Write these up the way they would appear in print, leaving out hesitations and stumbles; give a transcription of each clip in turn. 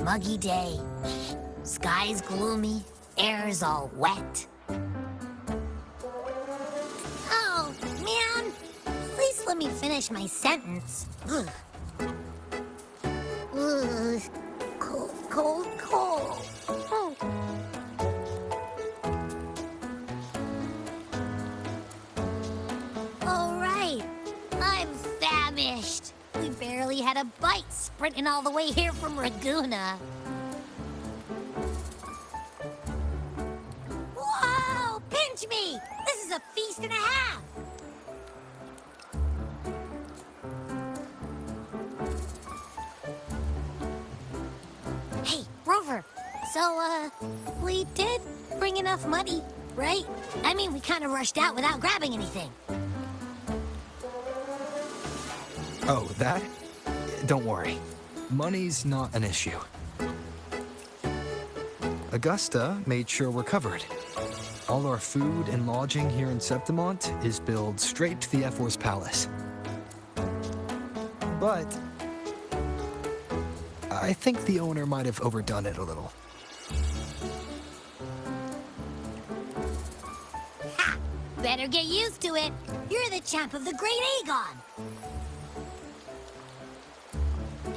Muggy day. Sky's gloomy, air's all wet. Oh, man! Please let me finish my sentence. Ugh. Ugh. Cold, cold, cold. Oh. All right. I'm famished. We barely had a bite sprinting all the way here from Ragoona. Whoa! Pinch me! This is a feast and a half! Hey, Rover. So, we did bring enough money, right? I mean, we kind of rushed out without grabbing anything. Oh, that? Don't worry. Money's not an issue. Augusta made sure we're covered. All our food and lodging here in Septimont is billed straight to the F4's palace. But I think the owner might have overdone it a little. Ha! Better get used to it. You're the champ of the Great Aegon.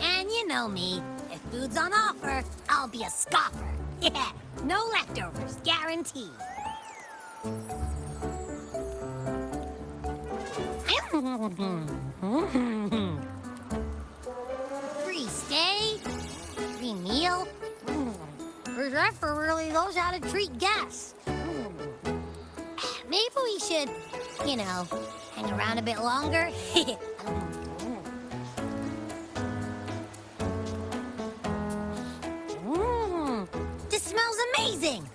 And you know me. If food's on offer, I'll be a scoffer. Yeah, no leftovers, guaranteed. Free stay, free meal. The Zephyr really knows how to treat guests. Maybe we should, you know, hang around a bit longer. This smells amazing.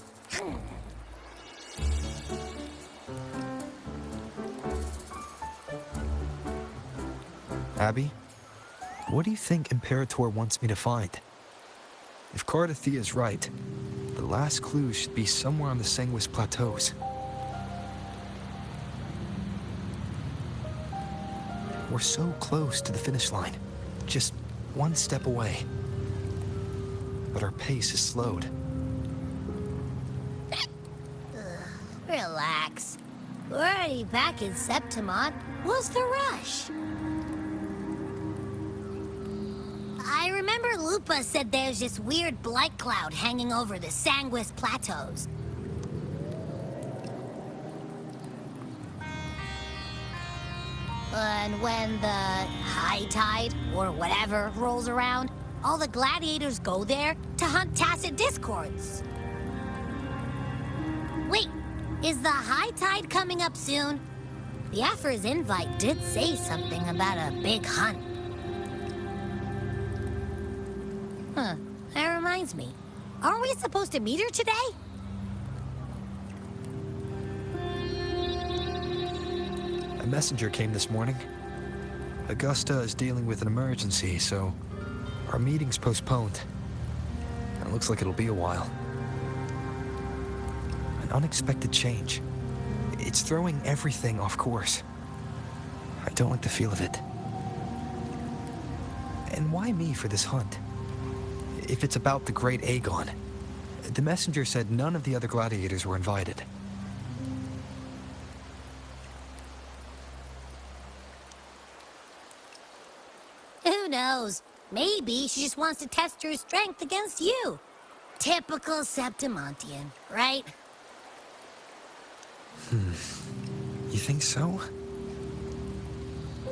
Abby, what do you think Imperator wants me to find? If Cardathia is right, the last clue should be somewhere on the Sanguis Plateaus. We're so close to the finish line, just one step away. But our pace is slowed. Relax. We're already back in Septimont. What's the rush? I remember Lupa said there's this weird blight cloud hanging over the Sanguis Plateaus. And when the high tide, or whatever, rolls around, all the gladiators go there to hunt Tacet Discords. Wait, is the high tide coming up soon? The Aphra's invite did say something about a big hunt. Huh, that reminds me. Aren't we supposed to meet her today? A messenger came this morning. Augusta is dealing with an emergency, so our meeting's postponed. And it looks like it'll be a while. An unexpected change. It's throwing everything off course. I don't like the feel of it. And why me for this hunt? If it's about the Great Aegon, the messenger said none of the other gladiators were invited. Who knows? Maybe she just wants to test her strength against you. Typical Septimontian, right? You think so?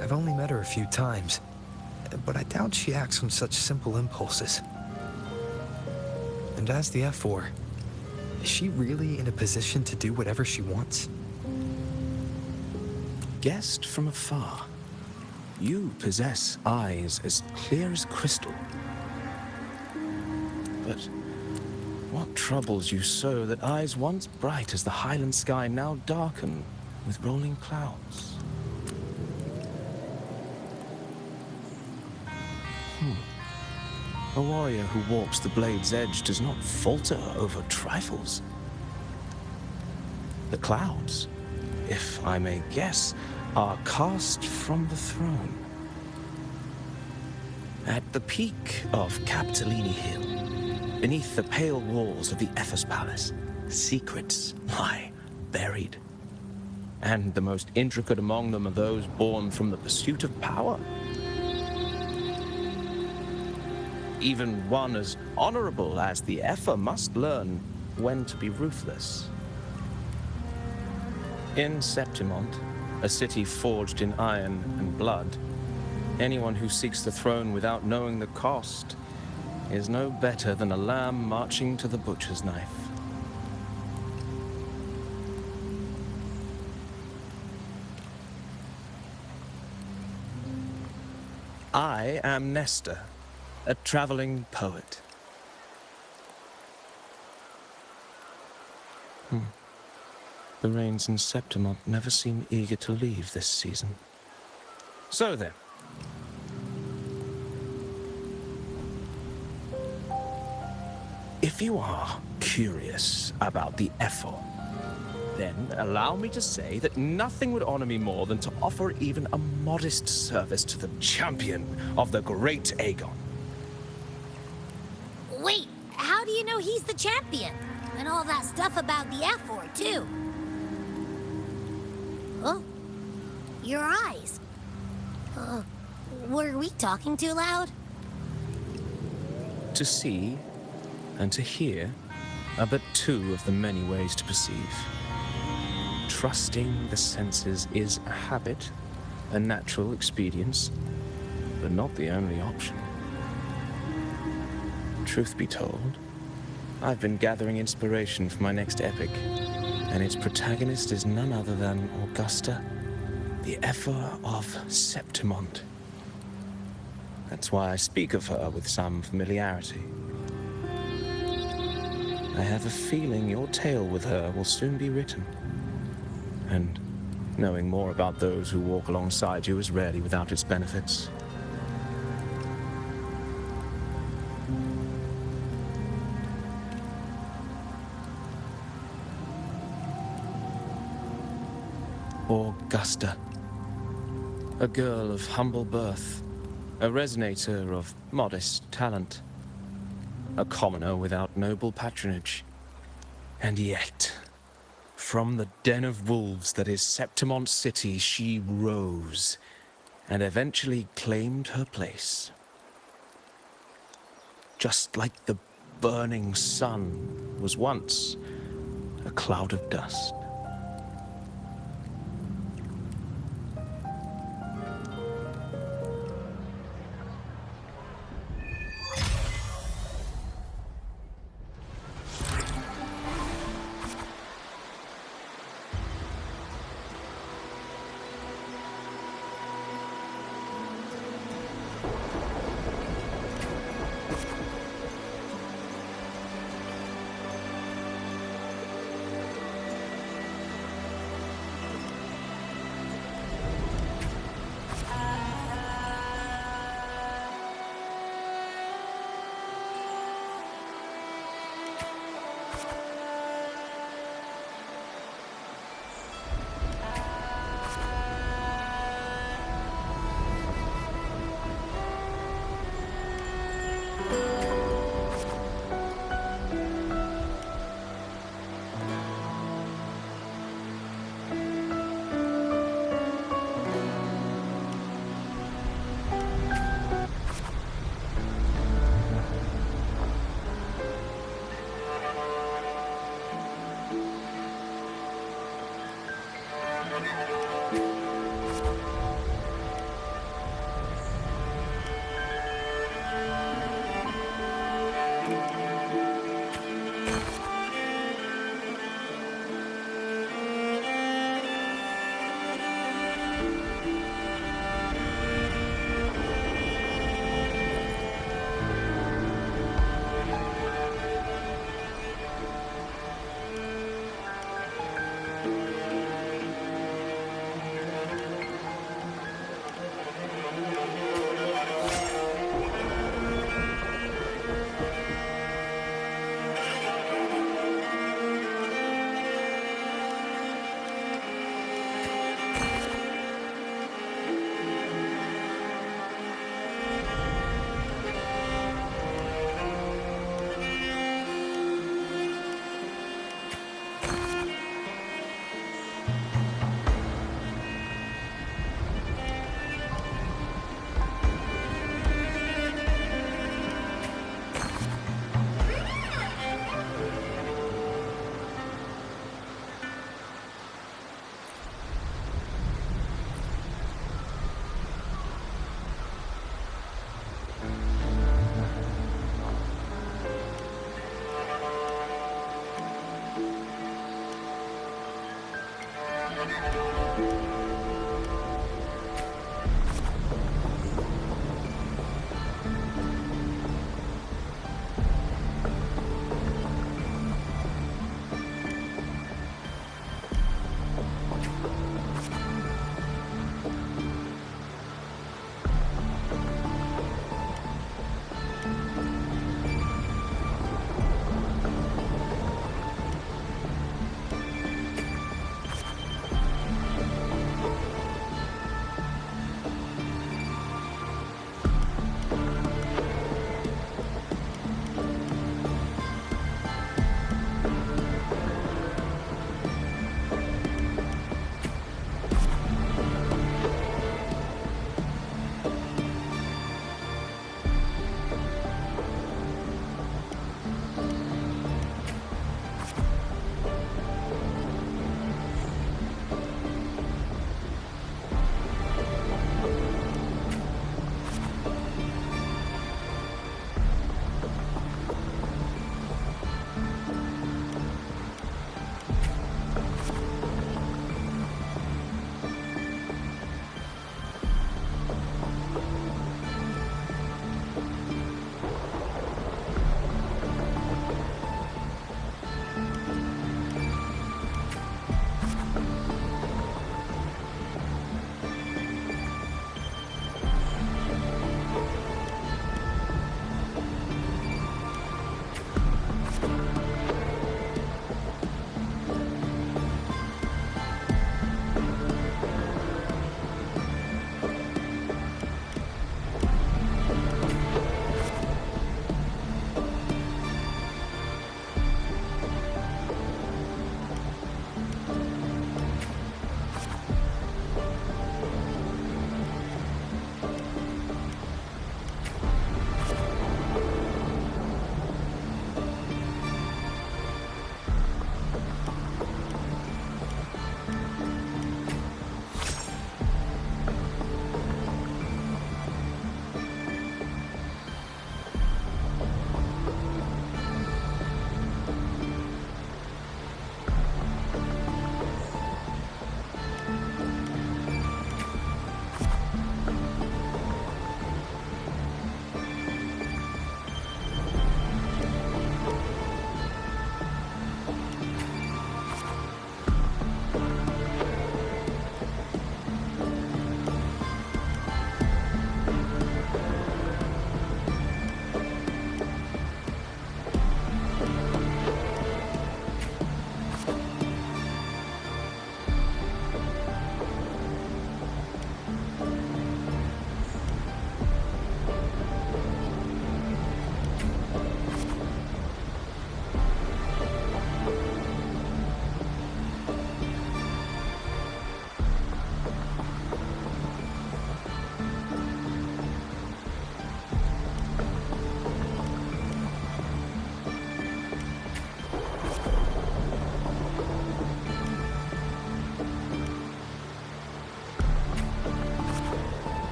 I've only met her a few times, but I doubt she acts on such simple impulses. And as the F4, is she really in a position to do whatever she wants? Guessed from afar, you possess eyes as clear as crystal. But what troubles you so that eyes once bright as the highland sky now darken with rolling clouds? A warrior who walks the blade's edge does not falter over trifles. The clouds, if I may guess, are cast from the throne. At the peak of Capitolini Hill, beneath the pale walls of the Ethos Palace, secrets lie buried. And the most intricate among them are those born from the pursuit of power. Even one as honorable as the Aepher must learn when to be ruthless. In Septimont, a city forged in iron and blood, anyone who seeks the throne without knowing the cost is no better than a lamb marching to the butcher's knife. I am Nestor, a traveling poet. The rains in Septimont never seem eager to leave this season. So then. If you are curious about the Aepher, then allow me to say that nothing would honor me more than to offer even a modest service to the champion of the great Aegon. Wait, how do you know he's the champion? And all that stuff about the F4, too. Oh, your eyes. Were we talking too loud? To see and to hear are but two of the many ways to perceive. Trusting the senses is a habit, a natural expedience, but not the only option. Truth be told, I've been gathering inspiration for my next epic, and its protagonist is none other than Augusta, the Aepher of Septimont. That's why I speak of her with some familiarity. I have a feeling your tale with her will soon be written. And knowing more about those who walk alongside you is rarely without its benefits. Augusta, a girl of humble birth, a resonator of modest talent, a commoner without noble patronage, and yet, from the den of wolves that is Septimont City, she rose and eventually claimed her place. Just like the burning sun was once a cloud of dust.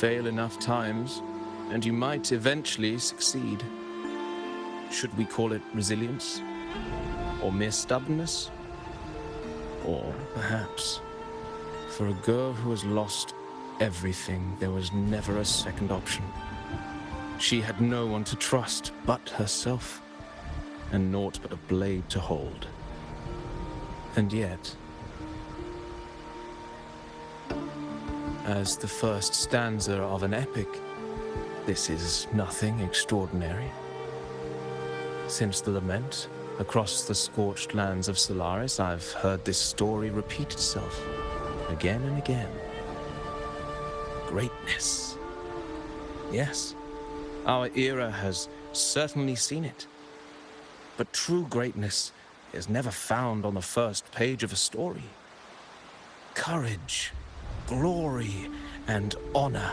fail enough times, and you might eventually succeed. Should we call it resilience? Or mere stubbornness? Or perhaps, for a girl who has lost everything, there was never a second option. She had no one to trust but herself, and naught but a blade to hold. And yet, as the first stanza of an epic, this is nothing extraordinary. Since the lament, across the scorched lands of Solaris, I've heard this story repeat itself again and again. Greatness. Yes, our era has certainly seen it. But true greatness is never found on the first page of a story. Courage, glory, and honor.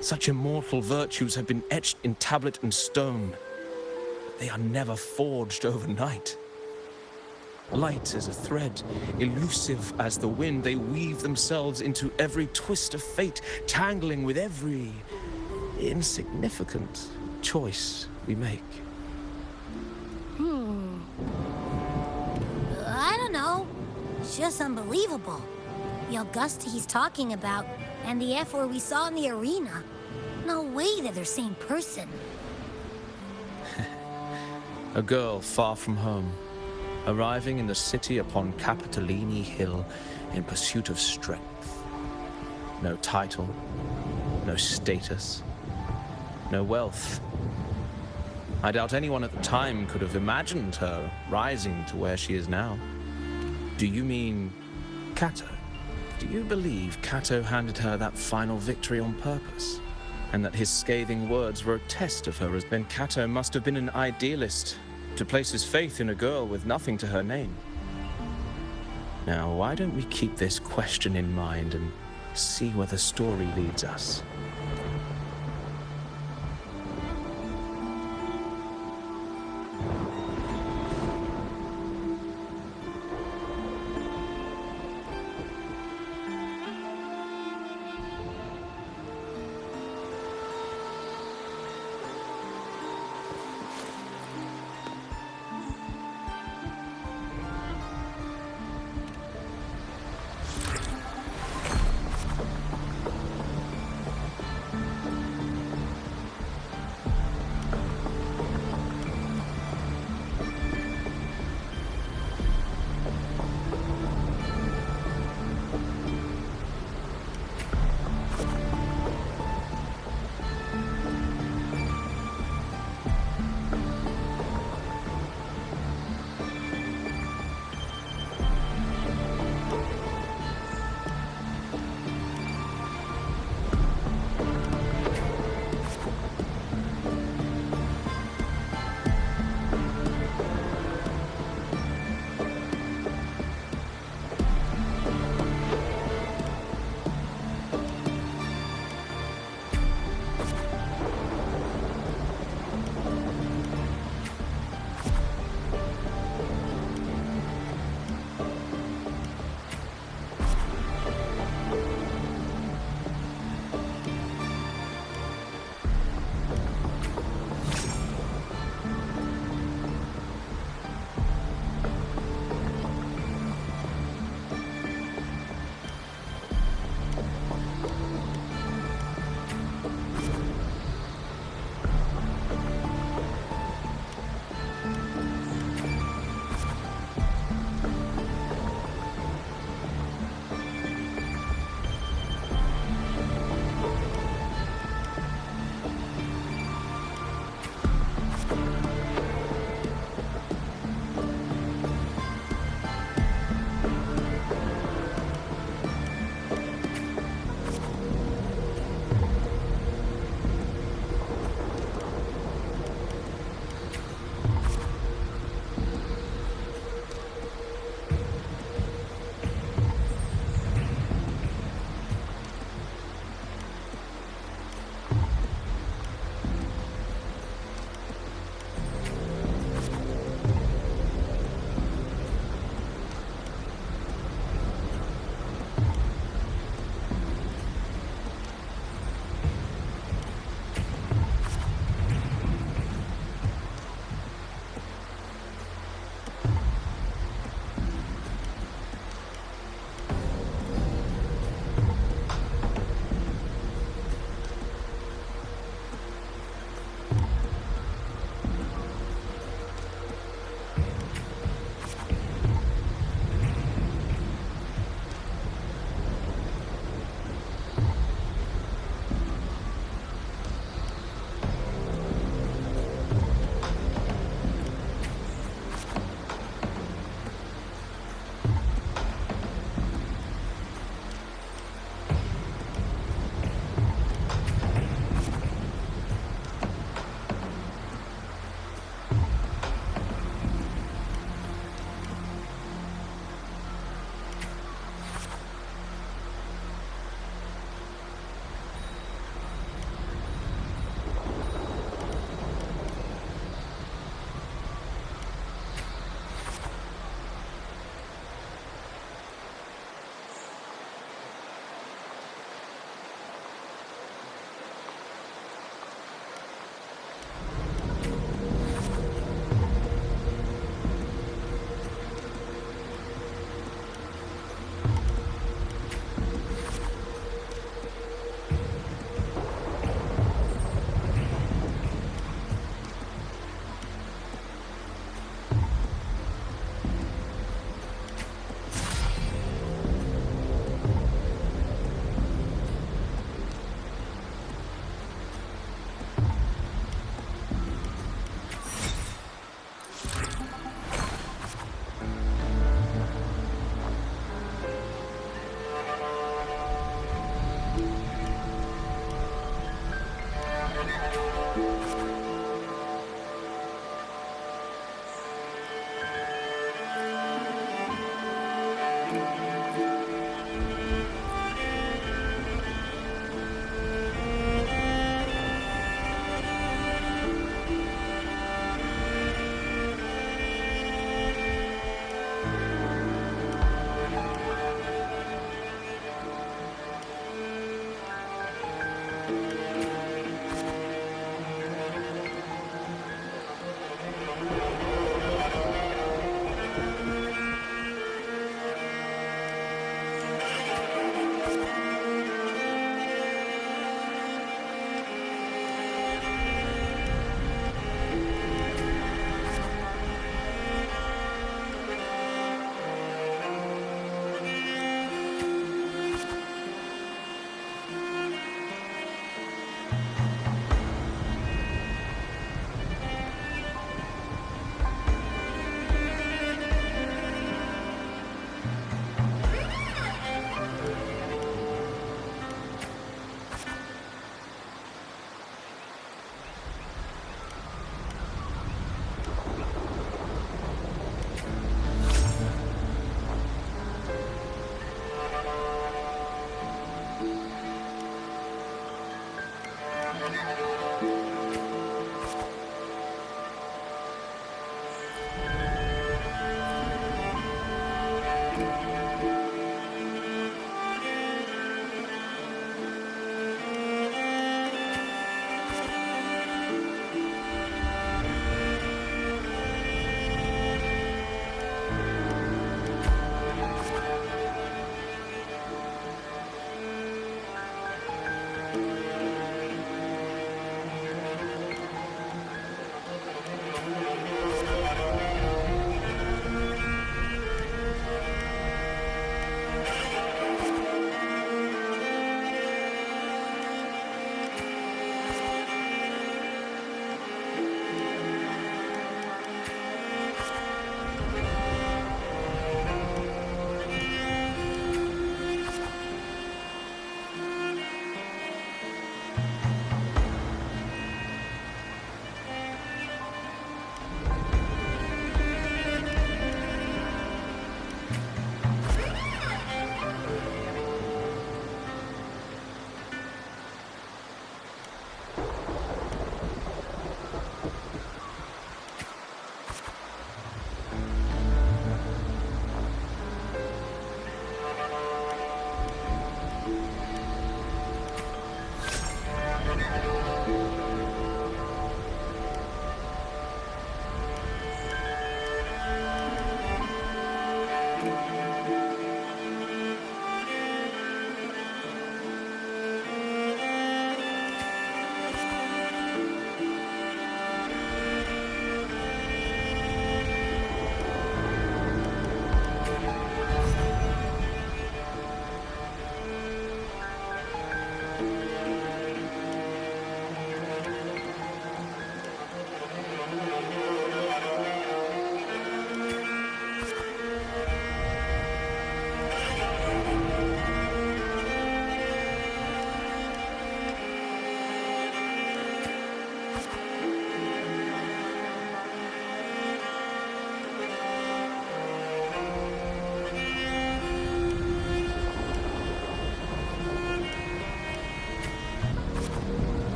Such immortal virtues have been etched in tablet and stone. They are never forged overnight. Light as a thread, elusive as the wind, they weave themselves into every twist of fate, tangling with every insignificant choice we make. I don't know. It's just unbelievable. The Augusta he's talking about, and the F-word we saw in the arena. No way they're the same person. A girl far from home, arriving in the city upon Capitolini Hill in pursuit of strength. No title, no status, no wealth. I doubt anyone at the time could have imagined her rising to where she is now. Do you mean Kato? Do you believe Kato handed her that final victory on purpose? And that his scathing words were a test of her, as then Kato must have been an idealist to place his faith in a girl with nothing to her name. Now, why don't we keep this question in mind and see where the story leads us?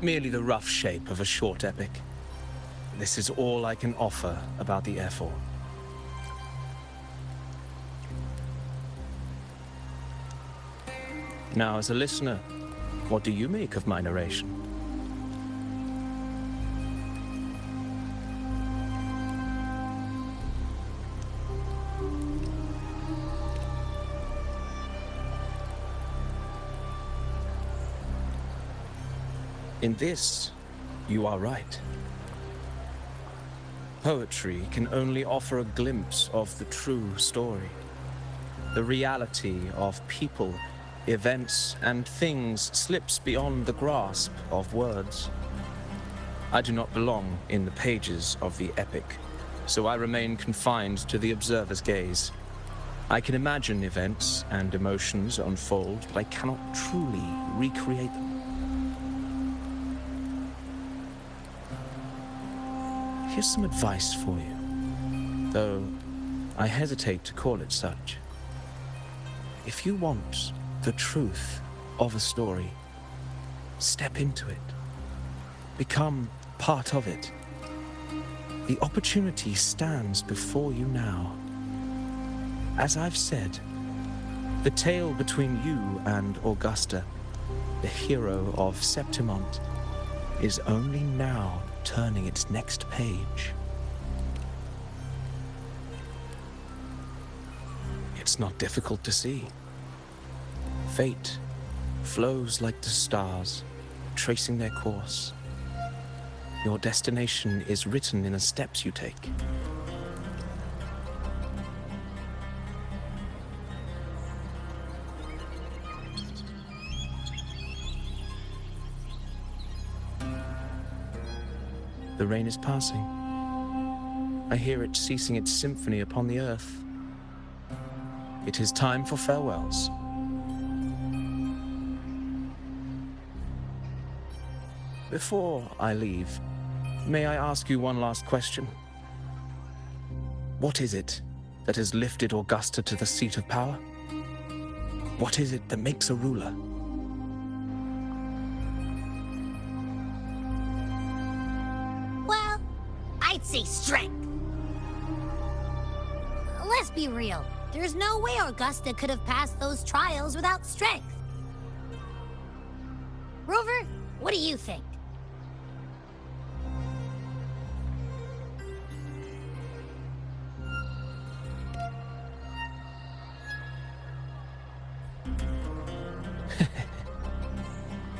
merely the rough shape of a short epic. This is all I can offer about the Airfall. Now, as a listener, what do you make of my narration? In this, you are right. Poetry can only offer a glimpse of the true story, the reality of people, events, and things slips beyond the grasp of words. I do not belong in the pages of the epic, so I remain confined to the observer's gaze. I can imagine events and emotions unfold, but I cannot truly recreate them. Here's some advice for you, though I hesitate to call it such. If you want the truth of a story, step into it. Become part of it. The opportunity stands before you now. As I've said, the tale between you and Augusta, the hero of Septimont, is only now turning its next page. It's not difficult to see. Fate flows like the stars, tracing their course. Your destination is written in the steps you take. The rain is passing. I hear it ceasing its symphony upon the earth. It is time for farewells. Before I leave, may I ask you one last question? What is it that has lifted Augusta to the seat of power? What is it that makes a ruler? Well, I'd say strength. Let's be real. There's no way Augusta could have passed those trials without strength. Rover, what do you think?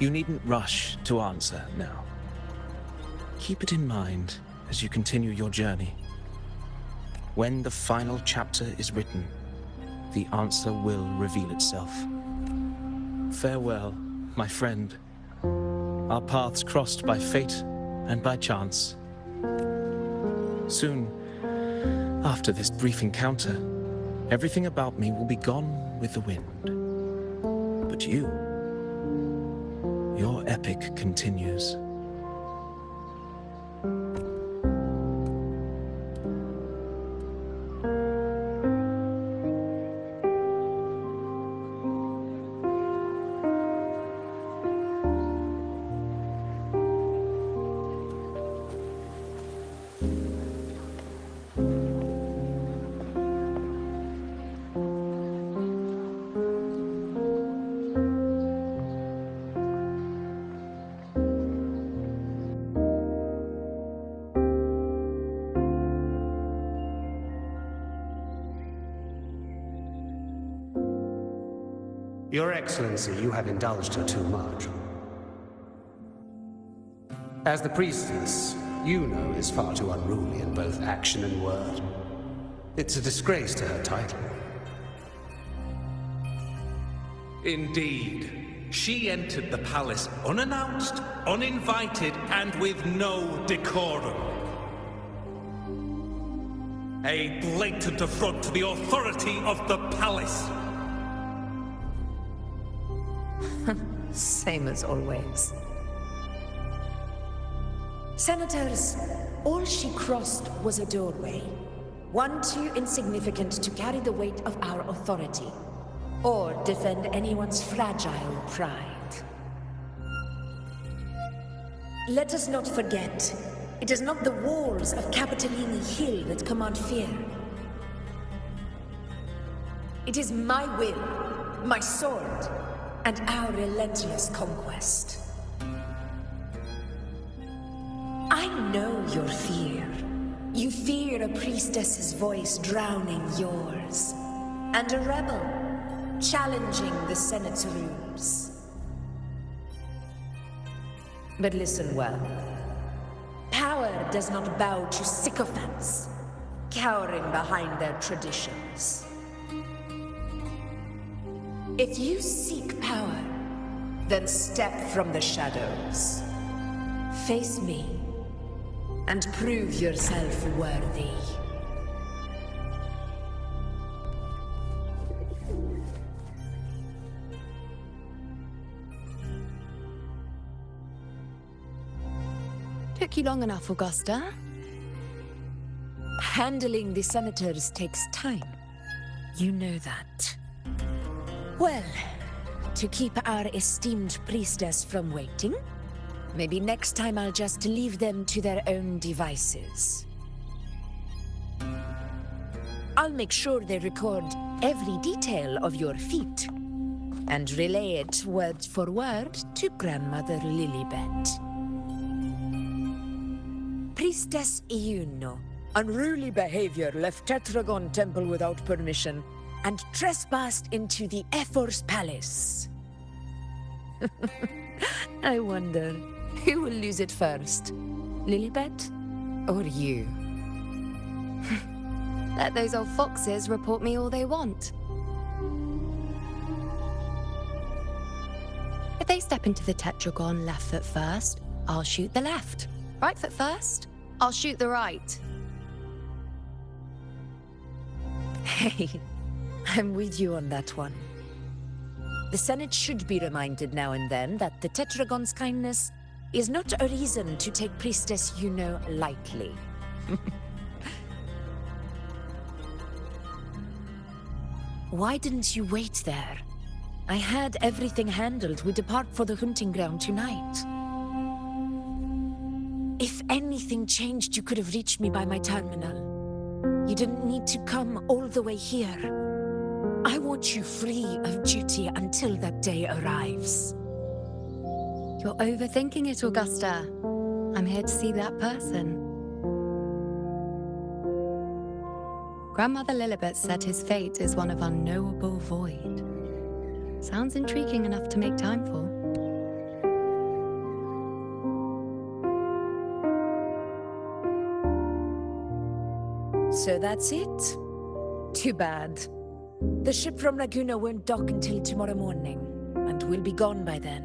You needn't rush to answer now. Keep it in mind as you continue your journey. When the final chapter is written, the answer will reveal itself. Farewell, my friend. Our paths crossed by fate and by chance. Soon, after this brief encounter, everything about me will be gone with the wind. But you, your epic continues. Your Excellency, you have indulged her too much. As the priestess, Yuno is far too unruly in both action and word. It's a disgrace to her title. Indeed. She entered the palace unannounced, uninvited, and with no decorum. A blatant affront to the authority of the palace. Same as always. Senators, all she crossed was a doorway. One too insignificant to carry the weight of our authority, or defend anyone's fragile pride. Let us not forget, it is not the walls of Capitolini Hill that command fear. It is my will, my sword, and our relentless conquest. I know your fear. You fear a priestess's voice drowning yours, and a rebel challenging the Senate's rules. But listen well. Power does not bow to sycophants, cowering behind their traditions. If you seek power, then step from the shadows. Face me, and prove yourself worthy. Took you long enough, Augusta. Handling the senators takes time. You know that. Well, to keep our esteemed priestess from waiting, maybe next time I'll just leave them to their own devices. I'll make sure they record every detail of your feat and relay it word for word to Grandmother Lilibet. Priestess Iuno, unruly behavior, left Tetragon Temple without permission and trespassed into the Ephor's palace. I wonder, who will lose it first? Lilibet or you? Let those old foxes report me all they want. If they step into the Tetragon left foot first, I'll shoot the left. Right foot first, I'll shoot the right. Hey, I'm with you on that one. The Senate should be reminded now and then that the Tetragon's kindness is not a reason to take Priestess Iuno lightly. Why didn't you wait there? I had everything handled. We depart for the hunting ground tonight. If anything changed, you could have reached me by my terminal. You didn't need to come all the way here. I want you free of duty until that day arrives. You're overthinking it, Augusta. I'm here to see that person. Grandmother Lilibet said his fate is one of unknowable void. Sounds intriguing enough to make time for. So that's it? Too bad. The ship from Laguna won't dock until tomorrow morning, and we'll be gone by then.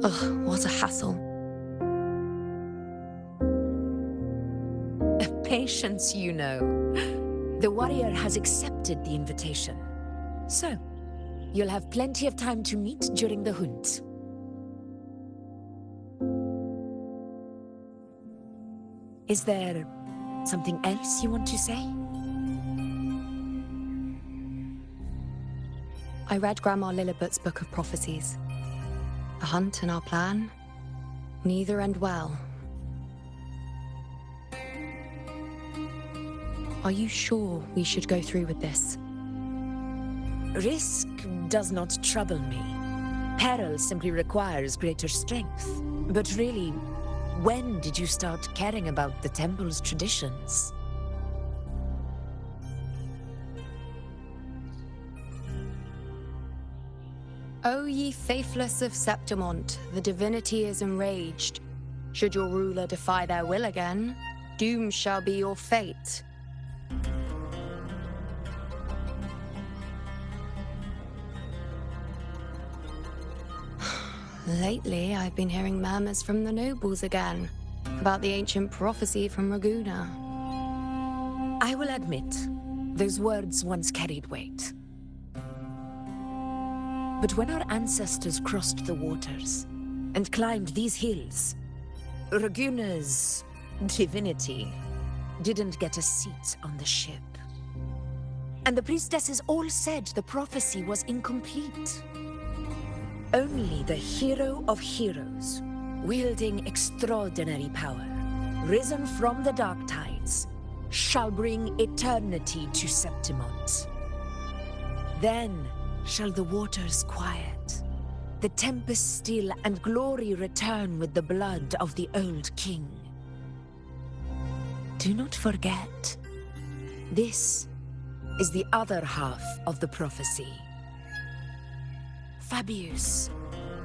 Ugh, what a hassle. Patience, you know. The warrior has accepted the invitation. So, you'll have plenty of time to meet during the hunt. Is there something else you want to say? I read Grandma Lilibet's Book of Prophecies. The hunt and our plan, neither end well. Are you sure we should go through with this? Risk does not trouble me. Peril simply requires greater strength. But really, when did you start caring about the temple's traditions? O ye faithless of Septimont, the divinity is enraged. Should your ruler defy their will again, doom shall be your fate. Lately, I've been hearing murmurs from the nobles again, about the ancient prophecy from Raguna. I will admit, those words once carried weight. But when our ancestors crossed the waters and climbed these hills, Raguna's divinity didn't get a seat on the ship. And the priestesses all said the prophecy was incomplete. Only the hero of heroes, wielding extraordinary power, risen from the dark tides, shall bring eternity to Septimont. Then shall the waters quiet, the tempest still, and glory return with the blood of the old king. Do not forget, this is the other half of the prophecy. Fabius,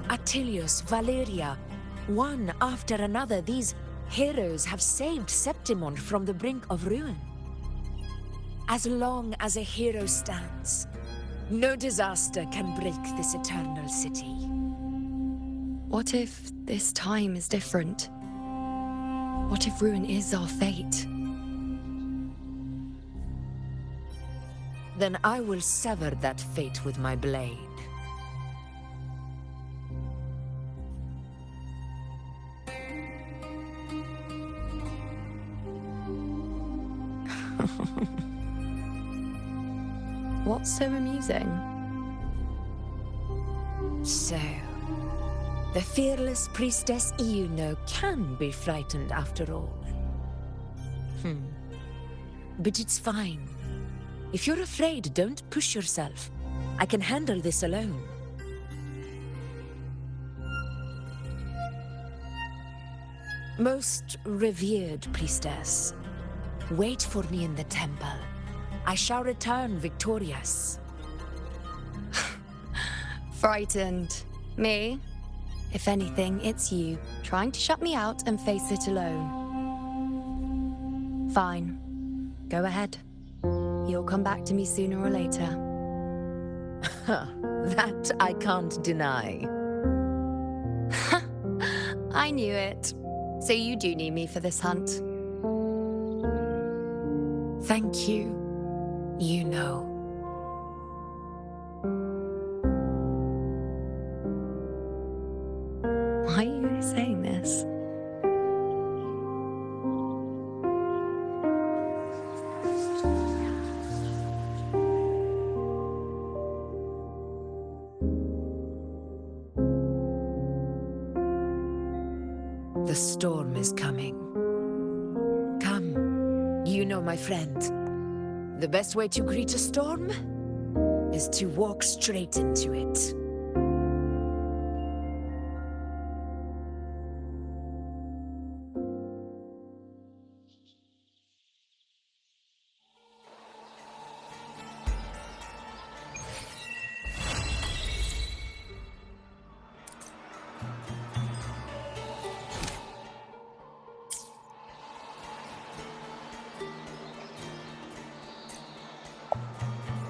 Attilius, Valeria, one after another, these heroes have saved Septimont from the brink of ruin. As long as a hero stands, no disaster can break this eternal city. What if this time is different? What if ruin is our fate? Then I will sever that fate with my blade. What's so amusing? So, the fearless priestess Iuno can be frightened after all. But it's fine. If you're afraid, don't push yourself. I can handle this alone. Most revered priestess, wait for me in the temple. I shall return victorious. Frightened. Me? If anything, it's you, trying to shut me out and face it alone. Fine. Go ahead. You'll come back to me sooner or later. That I can't deny. I knew it. So you do need me for this hunt. Thank you. You know. Why are you saying this? The storm is coming. Come, you know, my friend. The best way to greet a storm is to walk straight into it.